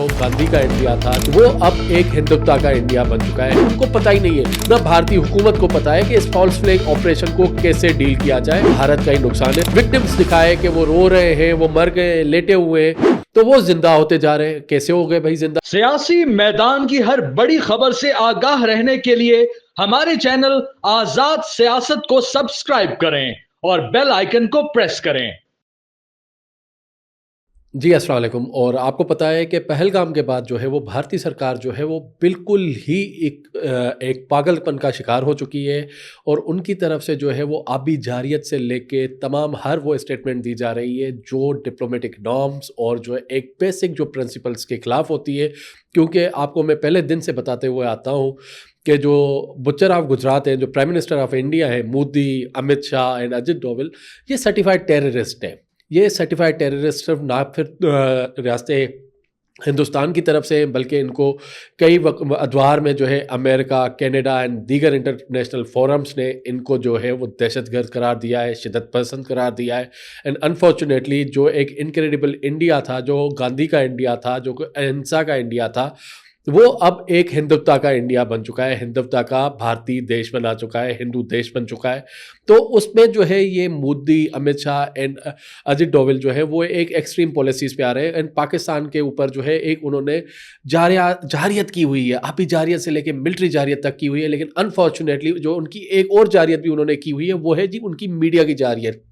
जो गांधी का इंडिया था वो अब एक हिंदुत्व का इंडिया बन चुका है। उनको पता ही नहीं है, ना भारतीय हुकूमत को पता है कि इस फॉल्स फ्लैग ऑपरेशन को कैसे डील किया जाए। भारत का ही नुकसान है। विक्टिम्स दिखाए कि वो रो रहे हैं, वो मर गए, लेटे हुए हैं, तो वो जिंदा होते जा रहे हैं। कैसे हो गए भाई जिंदा? सियासी मैदान की हर बड़ी खबर से आगाह रहने के लिए हमारे चैनल आजाद सियासत को सब्सक्राइब करें और बेल आइकन को प्रेस करें। जी अस्सलाम वालेकुम। और आपको पता है कि पहलगाम के बाद जो है वो भारतीय सरकार जो है वो बिल्कुल ही एक पागलपन का शिकार हो चुकी है। और उनकी तरफ से जो है वो आबी जारियत से लेके तमाम हर वो स्टेटमेंट दी जा रही है जो डिप्लोमेटिक नॉर्म्स और जो है एक बेसिक जो प्रिंसिपल्स के खिलाफ होती है। क्योंकि आपको मैं पहले दिन से बताते हुए आता हूँ कि जो बुच्चर ऑफ गुजरात हैं, जो प्राइम मिनिस्टर ऑफ इंडिया है, मोदी, अमित शाह एंड अजित डोवल, ये सर्टिफाइड टेररिस्ट हैं। ये सर्टिफाइड टेररिस्ट सिर्फ ना फिर रियासत हिंदुस्तान की तरफ से, बल्कि इनको कई अदवार में जो है अमेरिका, कनाडा एंड दीगर इंटरनेशनल फोरम्स ने इनको जो है वो दहशतगर्द करार दिया है, शिद्दत पसंद करार दिया है। एंड अनफॉर्चुनेटली जो एक इनक्रेडिबल इंडिया था, जो गांधी का इंडिया था, जो अहिंसा का इंडिया था, वो अब एक हिंदुत्व का इंडिया बन चुका है। हिंदुत्व का भारतीय देश बना चुका है, हिंदू देश बन चुका है। तो उसमें जो है ये मोदी, अमित शाह एंड अजित डोवल जो है वो एक एक्सट्रीम पॉलिसीज पे आ रहे हैं। एंड पाकिस्तान के ऊपर जो है एक उन्होंने जारियत की हुई है, आपी जारियत से लेके मिलिट्री जारियत तक की हुई है। लेकिन अनफॉर्चुनेटली जो उनकी एक और जारियत भी उन्होंने की हुई है वो है जी उनकी मीडिया की जारियत।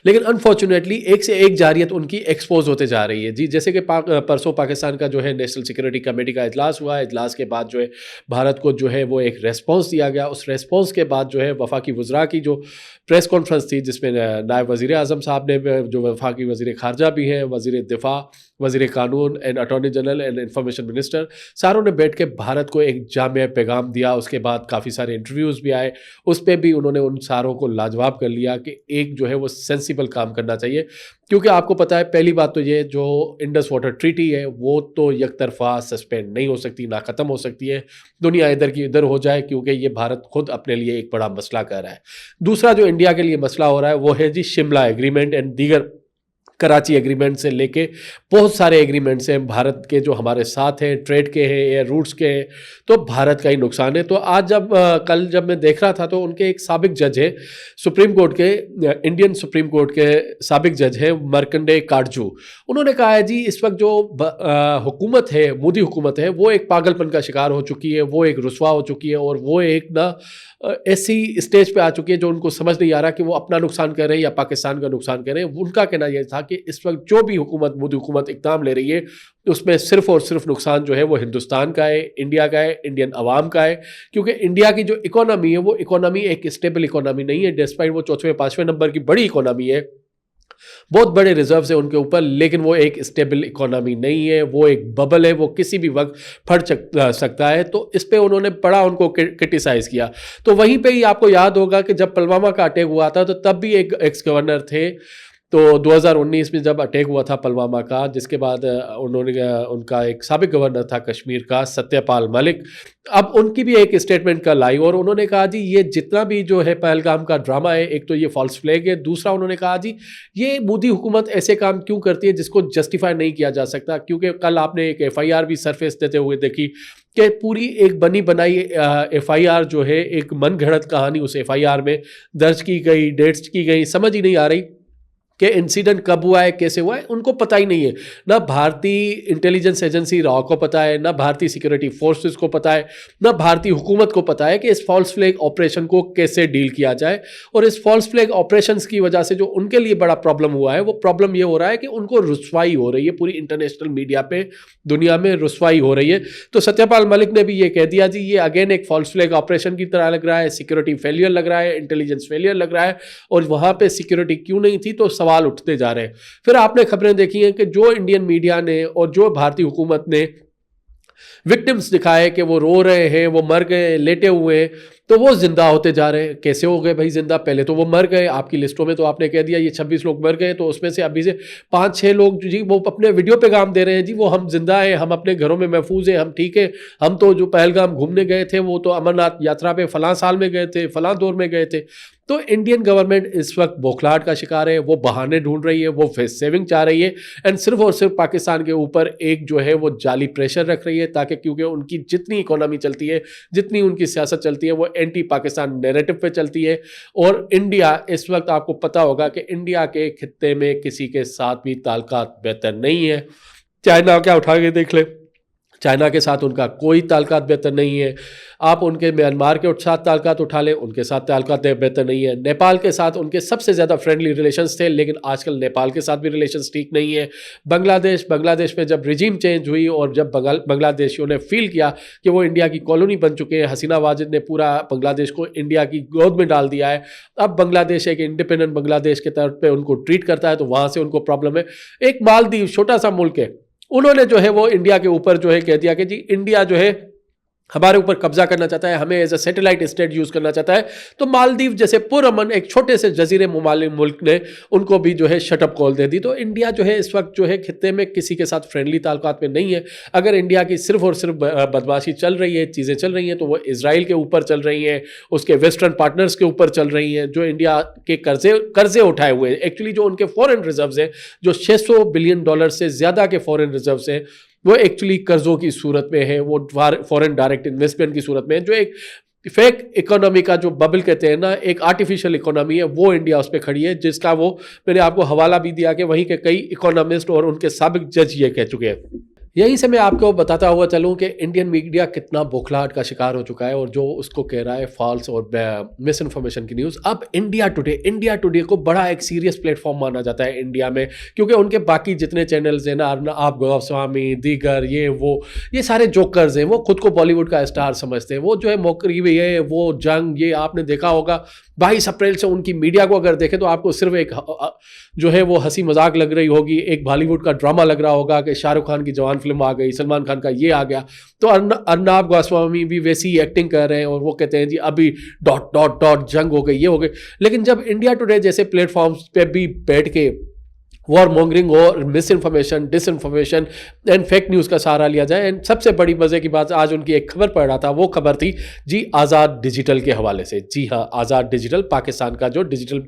लेकिन अनफॉर्चुनेटली एक से एक जारियत उनकी एक्सपोज होते जा रही है जी। जैसे कि परसों पाकिस्तान का जो है नेशनल सिक्योरिटी कमेटी का इजलास हुआ। इजलास के बाद जो है भारत को जो है वो एक रेस्पॉन्स दिया गया। उस रेस्पॉन्स के बाद जो है वफाकी वज़रा की जो प्रेस कॉन्फ्रेंस थी, जिसमें नायब वज़ीर आज़म साहब ने, जो वफाकी वज़ीर ख़ारजा भी हैं, वज़ीर दिफा, वज़ीर कानून and attorney general and information minister, सारों ने बैठ के भारत को एक जामिया पैगाम दिया। उसके बाद काफ़ी सारे इंटरव्यूज़ भी आए, उस पर भी उन्होंने उन सारों को लाजवाब कर लिया कि एक जो है वो सेंसिबल काम करना चाहिए। क्योंकि आपको पता है, पहली बात तो ये जो इंडस वाटर ट्रीटी है वो तो एक तरफा सस्पेंड नहीं हो सकती, ना ख़त्म हो सकती है। दुनिया इधर की इधर हो जाए, क्योंकि ये भारत खुद अपने लिए एक बड़ा मसला कर रहा है। दूसरा जो इंडिया के लिए मसला हो रहा है वो है जी शिमला एग्रीमेंट एंड दीगर कराची एग्रीमेंट से लेके बहुत सारे एग्रीमेंट्स हैं भारत के जो हमारे साथ हैं, ट्रेड के हैं, एयर रूट्स के हैं। तो भारत का ही नुकसान है। तो आज कल जब मैं देख रहा था तो उनके एक साबिक जज है सुप्रीम कोर्ट के, इंडियन सुप्रीम कोर्ट के साबिक जज है मर्कंडे काटजू। उन्होंने कहा है जी इस वक्त जो हुकूमत है, मोदी हुकूमत है, वो एक पागलपन का शिकार हो चुकी है, वो एक रुसवा हो चुकी है और वो एक ना ऐसी स्टेज पे आ चुकी है जो उनको समझ नहीं आ रहा कि वो अपना नुकसान कर रहे हैं या पाकिस्तान का नुकसान कर रहे हैं। उनका कहना यह था कि इस वक्त जो भी हुकूमत, मोदी हुकूमत इक़दाम ले रही है उसमें सिर्फ और सिर्फ नुकसान जो है वो हिंदुस्तान का है, इंडिया का है, इंडियन अवाम का है। क्योंकि इंडिया की जो इकोनॉमी है वो इकोनॉमी एक स्टेबल इकोनॉमी नहीं है। डिस्पाइट वो 4वें 5वें नंबर की बड़ी इकोनॉमी है, बहुत बड़े रिजर्व्स है उनके ऊपर, लेकिन वो एक स्टेबल इकोनॉमी नहीं है। वो एक बबल है, वो किसी भी वक्त फट सकता है। तो इस पे उन्होंने बड़ा उनको क्रिटिसाइज़ किया। तो वहीं पे ही आपको याद होगा कि जब पुलवामा का अटैक हुआ था तो तब भी एक एक्स गवर्नर थे। तो 2019 में जब अटैक हुआ था पुलवामा का, जिसके बाद उनका एक साबिक गवर्नर था कश्मीर का, सत्यपाल मलिक, अब उनकी भी एक स्टेटमेंट कल आई और उन्होंने कहा जी ये जितना भी जो है पहलगाम का ड्रामा है, एक तो ये फॉल्स फ्लैग है, दूसरा उन्होंने कहा जी ये मोदी हुकूमत ऐसे काम क्यों करती है जिसको जस्टिफाई नहीं किया जा सकता। क्योंकि कल आपने एक FIR भी सरफेस देते हुए देखी कि पूरी एक बनी बनाई FIR जो है, एक मन घड़त कहानी उस FIR में दर्ज की गई, डेट्स की गई, समझ ही नहीं आ रही कि इंसिडेंट कब हुआ है, कैसे हुआ है, उनको पता ही नहीं है। ना भारतीय इंटेलिजेंस एजेंसी रॉ को पता है, ना भारतीय सिक्योरिटी फोर्सेस को पता है, ना भारतीय हुकूमत को पता है कि इस फॉल्स फ्लैग ऑपरेशन को कैसे डील किया जाए। और इस फॉल्स फ्लैग ऑपरेशंस की वजह से जो उनके लिए बड़ा प्रॉब्लम हुआ है, वो प्रॉब्लम ये हो रहा है कि उनको रुसवाई हो रही है, पूरी इंटरनेशनल मीडिया पे दुनिया में रुसवाई हो रही है। तो सत्यपाल मलिक ने भी ये कह दिया जी ये अगेन एक फॉल्स फ्लैग ऑपरेशन की तरह लग रहा है, सिक्योरिटी फेलियर लग रहा है, इंटेलिजेंस फेलियर लग रहा है, और वहाँ पे सिक्योरिटी क्यों नहीं थी, तो सवाल उठते जा रहे हैं। फिर आपने खबरें देखी हैं कि जो इंडियन मीडिया ने और जो भारतीय हुकूमत ने विक्टिम्स दिखाए कि वो रो रहे हैं, वो मर गए, लेटे हुए हैं, तो वो जिंदा होते जा रहे हैं। कैसे हो गए भाई जिंदा? पहले तो वो मर गए, आपकी लिस्टों में तो आपने कह दिया ये 26 लोग मर गए, तो उसमें से अभी से 5-6 लोग जी वो अपने वीडियो पैगाम दे रहे हैं जी वो हम जिंदा हैं, हम अपने घरों में महफूज हैं, हम ठीक है, हम तो जो पहलगाम घूमने गए थे वो तो अमरनाथ यात्रा पे फलां साल में गए थे, फलां दौर में गए थे। तो इंडियन गवर्नमेंट इस वक्त बौखलाहट का शिकार है, वो बहाने ढूंढ रही है, वो फेस सेविंग चाह रही है एंड सिर्फ और सिर्फ पाकिस्तान के ऊपर एक जो है वो जाली प्रेशर रख रही है, ताकि क्योंकि उनकी जितनी इकोनॉमी चलती है, जितनी उनकी सियासत चलती है, वो एंटी पाकिस्तान नैरेटिव पे चलती है। और इंडिया इस वक्त आपको पता होगा कि इंडिया के खित्ते में किसी के साथ भी ताल्लुकात बेहतर नहीं है। चाइना क्या उठा के देख ले, चाइना के साथ उनका कोई ताल्लुकात बेहतर नहीं है। आप उनके म्यांमार के साथ ताल्लुकात उठा लें, उनके साथ ताल्लुकात बेहतर नहीं है। नेपाल के साथ उनके सबसे ज़्यादा फ्रेंडली रिलेशंस थे, लेकिन आजकल नेपाल के साथ भी रिलेशंस ठीक नहीं है। बांग्लादेश में जब रिजीम चेंज हुई और जब बांग्लादेशियों ने फील किया कि वो इंडिया की कॉलोनी बन चुके हैं, हसीना वाजिद ने पूरा बांग्लादेश को इंडिया की गोद में डाल दिया है। अब बांग्लादेश एक इंडिपेंडेंट बांग्लादेश के तौर पर उनको ट्रीट करता है, तो वहाँ से उनको प्रॉब्लम है। एक मालदीव छोटा सा मुल्क है, उन्होंने जो है वो इंडिया के ऊपर जो है कह दिया कि जी इंडिया जो है हमारे ऊपर कब्जा करना चाहता है, हमें as a satellite state use करना चाहता है। तो मालदीव जैसे पुरअमन एक छोटे से जजीरे ममालिक मुल्क ने उनको भी जो है शटअप कॉल दे दी। तो इंडिया जो है इस वक्त जो है खित्ते में किसी के साथ फ्रेंडली ताल्लुकात में नहीं है। अगर इंडिया की सिर्फ और सिर्फ बदमाशी चल रही है, चीज़ें चल रही हैं, तो वो इजराइल के ऊपर चल रही हैं, उसके वेस्टर्न पार्टनर्स के ऊपर चल रही हैं, जो इंडिया के कर्जे उठाए हुए हैं। एक्चुअली जो उनके फॉरेन रिजर्व्स हैं, जो $600 बिलियन से ज़्यादा के फॉरेन रिजर्व्स हैं, वो एक्चुअली कर्जों की सूरत में है, वो फॉरेन डायरेक्ट इन्वेस्टमेंट की सूरत में है। जो एक फेक इकोनॉमी का जो बबल कहते हैं ना, एक आर्टिफिशियल इकोनॉमी है, वो इंडिया उस पर खड़ी है, जिसका वो मैंने आपको हवाला भी दिया कि वहीं के कई इकोनॉमिस्ट और उनके साबिक जज ये कह चुके हैं। यहीं से मैं आपको बताता हुआ चलूं कि इंडियन मीडिया कितना बौखलाहट का शिकार हो चुका है और जो उसको कह रहा है फॉल्स और मिस इन्फॉर्मेशन की न्यूज़। अब इंडिया टुडे को बड़ा एक सीरियस प्लेटफॉर्म माना जाता है इंडिया में, क्योंकि उनके बाकी जितने चैनल्स हैं ना, आप गोस्वामी, दीगर, ये सारे जोकर्स हैं, वो खुद को बॉलीवुड का स्टार समझते हैं। वो जो है मौकरी भी है, वो जंग, ये आपने देखा होगा 22 अप्रैल से उनकी मीडिया को अगर देखें तो आपको सिर्फ एक जो है वो हंसी मजाक लग रही होगी, एक बॉलीवुड का ड्रामा लग रहा होगा कि शाहरुख खान की जवान फिल्म आ गई, सलमान खान का ये आ गया। तो अर्नब गोस्वामी भी वैसी ही एक्टिंग कर रहे हैं और वो कहते हैं जी अभी ... जंग हो गई, ये हो गई। लेकिन जब इंडिया टुडे जैसे प्लेटफॉर्म्स पे भी बैठ के वॉर मॉन्गरिंग और miss information, disinformation and fake news का सहारा लिया जाए। एंड सबसे बड़ी मज़े की बात, आज उनकी एक खबर पढ़ रहा था, वो खबर थी जी आज़ाद डिजिटल के हवाले से। जी हाँ, आज़ाद डिजिटल पाकिस्तान का जो डिजिटल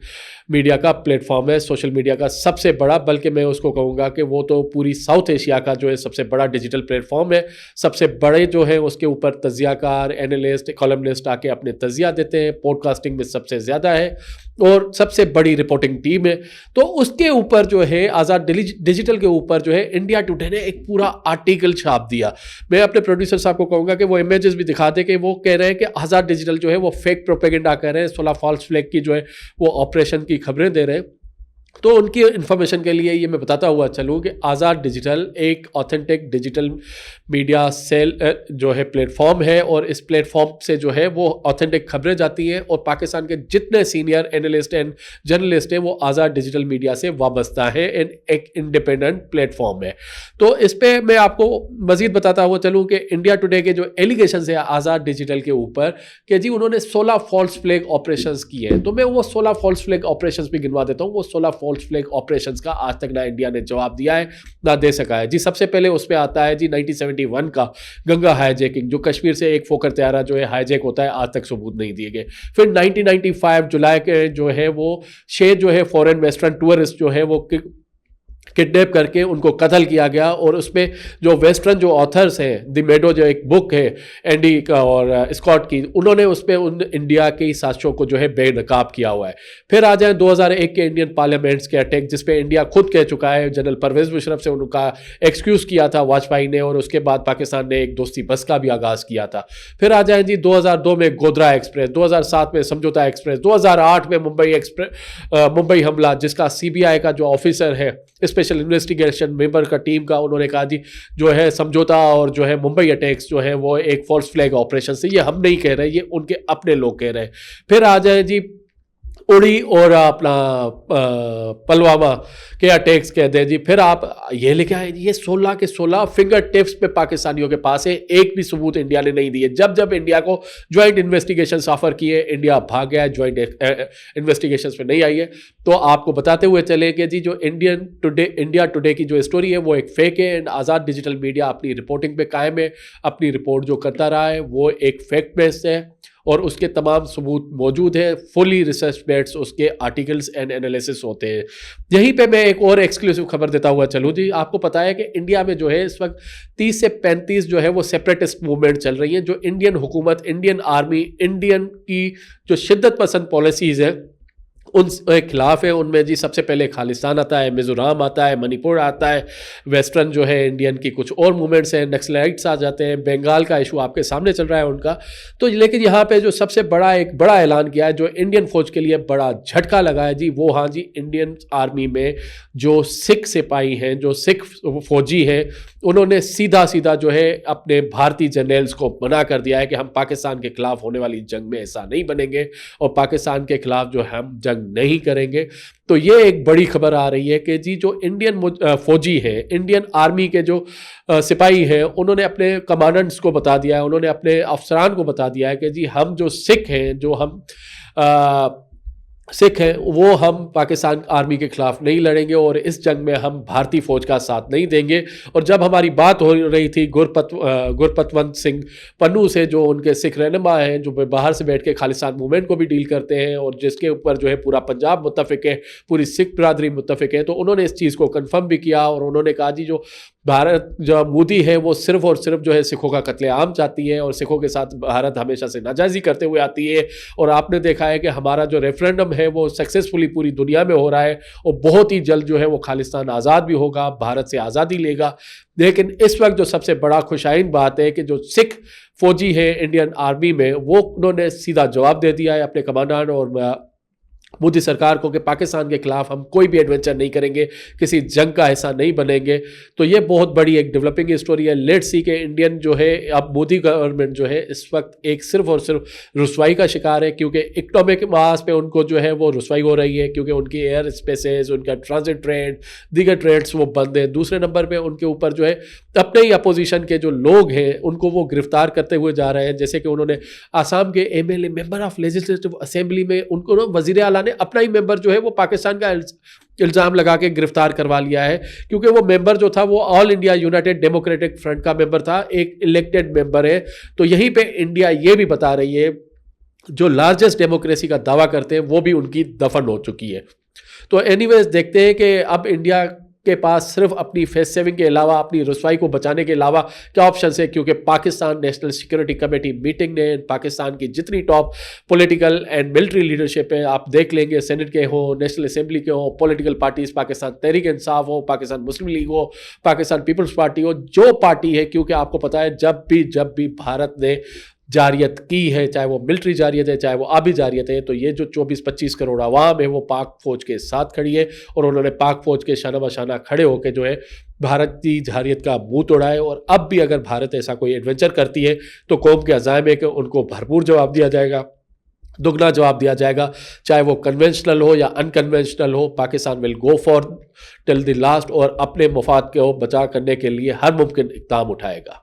मीडिया का प्लेटफॉर्म है, सोशल मीडिया का सबसे बड़ा, बल्कि मैं उसको कहूँगा कि वो तो पूरी साउथ एशिया का जो है सबसे बड़ा डिजिटल प्लेटफॉर्म है। सबसे बड़े जो है उसके ऊपर तजियाकार, एनालिस्ट, कॉलमनिस्ट आके अपने तजिया देते हैं, पॉडकास्टिंग में सबसे ज़्यादा है और सबसे बड़ी रिपोर्टिंग टीम है। तो उसके ऊपर जो है आज़ाद डिजिटल के ऊपर जो है इंडिया टुडे ने एक पूरा आर्टिकल छाप दिया। मैं अपने प्रोड्यूसर साहब को कहूँगा कि वो इमेजेस भी दिखा दे कि वो कह रहे हैं कि आज़ाद डिजिटल जो है वो फेक प्रोपेगेंडा कर रहे हैं, 16 फॉल्स फ्लैग की जो है वो ऑपरेशन की खबरें दे रहे हैं। तो उनकी इन्फॉर्मेशन के लिए ये मैं बताता हुआ चलूँ कि आज़ाद डिजिटल एक ऑथेंटिक डिजिटल मीडिया सेल जो है प्लेटफॉर्म है और इस प्लेटफॉर्म से जो है वो ऑथेंटिक खबरें जाती हैं और पाकिस्तान के जितने सीनियर एनालिस्ट एंड जर्नलिस्ट हैं वो आज़ाद डिजिटल मीडिया से वाबस्ता है एंड एक इंडिपेंडेंट प्लेटफॉर्म है। तो इस पर मैं आपको मज़ीद बताता हुआ चलूँ कि इंडिया टुडे के जो एलिगेशन है आज़ाद डिजिटल के ऊपर कि जी उन्होंने 16 फॉल्स फ्लैग ऑपरेशन किए हैं, तो मैं वो 16 फॉल्स फ्लैग ऑपरेशन भी गिनवा देता हूँ। वो 16 फॉल्स फ्लैग ऑपरेशंस का आज तक ना इंडिया ने जवाब दिया है ना दे सका है। जी सबसे पहले उस पे आता है जी 1971 का गंगा हाईजैकिंग, जो कश्मीर से एक फोकर त्यारा जो है हाईजैक होता है, आज तक सबूत नहीं दिए गए। फिर 1995 जुलाई के जो है वो 6 जो है फॉरेन वेस्टर्न टूरिस्ट जो है वो किडनैप करके उनको कत्ल किया गया और उसमें जो वेस्टर्न जो ऑथर्स हैं, द मेडो जो एक बुक है एंडी का और स्कॉट की, उन्होंने उस पर उन इंडिया की साजिशों को जो है बेनकाब किया हुआ है। फिर आ जाए 2001 के इंडियन पार्लियामेंट्स के अटैक, जिसपे इंडिया खुद कह चुका है, जनरल परवेज मुशर्रफ से उनका एक्सक्यूज़ किया था वाजपेयी ने और उसके बाद पाकिस्तान ने एक दोस्ती बस का भी आगाज़ किया था। फिर आ जाए जी 2002 में गोधरा एक्सप्रेस, 2007 में समझौता एक्सप्रेस, 2008 में मुंबई हमला, जिसका CBI का जो ऑफिसर है, स्पेशल इन्वेस्टिगेशन मेंबर का टीम का, उन्होंने कहा जी जो है समझौता और जो है मुंबई अटैक्स जो है वो एक फॉल्स फ्लैग ऑपरेशन से, ये हम नहीं कह रहे, ये उनके अपने लोग कह रहे हैं। फिर आ जाए जी उड़ी और अपना पुलवामा के अटैक्स कहते हैं जी। फिर आप ये लेके आए, ये 16 के 16 फिंगर टिप्स पे पाकिस्तानियों के पास है, एक भी सबूत इंडिया ने नहीं दिए। जब जब इंडिया को ज्वाइंट इन्वेस्टिगेशन ऑफर किए, इंडिया भाग गया, ज्वाइंट इन्वेस्टिगेशन पे नहीं आई है। तो आपको बताते हुए चले कि जी जो इंडिया टुडे की जो स्टोरी है वो एक फेक है एंड आज़ाद डिजिटल मीडिया अपनी रिपोर्टिंग पे कायम है, अपनी रिपोर्ट जो करता रहा है वो एक फेक बेस है और उसके तमाम सबूत मौजूद हैं, फुली रिसर्च बेस्ड उसके आर्टिकल्स एंड एनालिसिस होते हैं। यहीं पे मैं एक और एक्सक्लूसिव खबर देता हुआ चलूँ जी, आपको पता है कि इंडिया में जो है इस वक्त 30 से 35 जो है वो सेपरेटिस्ट मूवमेंट चल रही हैं, जो इंडियन हुकूमत, इंडियन आर्मी, इंडियन की जो शिद्दत पसंद पॉलिसीज़ हैं उनके खिलाफ है। उनमें जी सबसे पहले खालिस्तान आता है, मिज़ोरम आता है, मणिपुर आता है, वेस्टर्न जो है इंडियन की कुछ और मूवमेंट्स हैं, नक्सलाइट्स आ जाते हैं, बंगाल का इशू आपके सामने चल रहा है उनका। तो लेकिन यहाँ पे जो सबसे बड़ा एक बड़ा ऐलान किया है, जो इंडियन फौज के लिए बड़ा झटका लगा है जी, वो हाँ जी, इंडियन आर्मी में जो सिख सिपाही हैं, जो सिख फौजी हैं, उन्होंने सीधा सीधा जो है अपने भारतीय जनरल्स को मना कर दिया है कि हम पाकिस्तान के खिलाफ होने वाली जंग में ऐसा नहीं बनेंगे और पाकिस्तान के खिलाफ जो हम जंग नहीं करेंगे। तो ये एक बड़ी खबर आ रही है कि जी जो इंडियन फौजी हैं, इंडियन आर्मी के जो सिपाही हैं, उन्होंने अपने कमांडेंट्स को बता दिया है, उन्होंने अपने अफसरान को बता दिया है कि जी हम जो सिख हैं, जो हम सिख हैं, वो हम पाकिस्तान आर्मी के खिलाफ नहीं लड़ेंगे और इस जंग में हम भारतीय फौज का साथ नहीं देंगे। और जब हमारी बात हो रही थी गुरपतवंत सिंह पन्नू से, जो उनके सिख रहनुमा हैं, जो बाहर से बैठ के खालिस्तान मूवमेंट को भी डील करते हैं और जिसके ऊपर जो है पूरा पंजाब मुत्तफिक है, पूरी सिख बरादरी मुत्तफिक है, तो उन्होंने इस चीज़ को कन्फर्म भी किया और उन्होंने कहा जी जो भारत जो मोदी है वो सिर्फ और सिर्फ जो है सिखों का कत्लेआम चाहती है और सिखों के साथ भारत हमेशा से नाजायजी करते हुए आती है। और आपने देखा है कि हमारा जो रेफरेंडम है वो सक्सेसफुली पूरी दुनिया में हो रहा है और बहुत ही जल्द जो है वो खालिस्तान आज़ाद भी होगा, भारत से आज़ादी लेगा। लेकिन इस वक्त जो सबसे बड़ा खुशाइन बात है कि जो सिख फौजी है इंडियन आर्मी में, वो उन्होंने सीधा जवाब दे दिया है अपने कमांडेंट और मोदी सरकार को कि पाकिस्तान के खिलाफ हम कोई भी एडवेंचर नहीं करेंगे, किसी जंग का हिस्सा नहीं बनेंगे। तो ये बहुत बड़ी एक डेवलपिंग स्टोरी है। लेट्स सी के इंडियन जो है अब मोदी गवर्नमेंट जो है इस वक्त एक सिर्फ और सिर्फ रुसवाई का शिकार है, क्योंकि इकोनॉमिक मास पे उनको जो है वो रुसवाई हो रही है, क्योंकि उनकी एयर स्पेसेस, उनका ट्रांजिट ट्रेड, दीगर ट्रेड्स वो बंद है। दूसरे नंबर पर उनके ऊपर जो है अपने ही अपोजिशन के जो लोग हैं उनको वो गिरफ्तार करते हुए जा रहे हैं। जैसे कि उन्होंने आसाम के MLA member of legislative assembly में उनको वजीर आला ने अपना ही मेंबर जो है वो पाकिस्तान का इल्जाम लगा के गिरफ्तार करवा लिया है, क्योंकि वो मेंबर जो था वो all India United democratic front का मेंबर था, एक इलेक्टेड मेंबर है। तो यहीं पे इंडिया ये भी बता रही है जो लार्जेस्ट डेमोक्रेसी का दावा करते हैं वो भी उनकी दफन हो चुकी है। तो एनीवेज देखते हैं कि अब इंडिया के पास सिर्फ अपनी फेस सेविंग के अलावा, अपनी रुसवाई को बचाने के अलावा क्या ऑप्शन है, क्योंकि Pakistan national security committee meeting ने पाकिस्तान की जितनी top political and military leadership है, आप देख लेंगे, सेनेट के हो, नेशनल असेंबली के हो, पॉलिटिकल पार्टीज, पाकिस्तान तहरीक इंसाफ हो, पाकिस्तान मुस्लिम लीग हो, पाकिस्तान पीपल्स पार्टी हो, जो पार्टी है, क्योंकि आपको पता है जब भी भारत ने जारियत की है, चाहे वो मिलिट्री जारियत है, चाहे वो आबी जारियत है, तो ये जो 24-25 करोड़ आवाम है वो पाक फौज के साथ खड़ी है और उन्होंने पाक फौज के शाना बशाना खड़े होकर जो है भारत की जारियत का मुंह तोड़ा है। और अब भी अगर भारत ऐसा कोई एडवेंचर करती है तो कौम के अज़ाइम है कि उनको भरपूर जवाब दिया जाएगा, दुगना जवाब दिया जाएगा, चाहे वो कन्वेंशनल हो या अनकन्वेंशनल हो। Pakistan will go for till the last और अपने मफाद को बचा करने के लिए हर मुमकिन इक़दाम उठाएगा।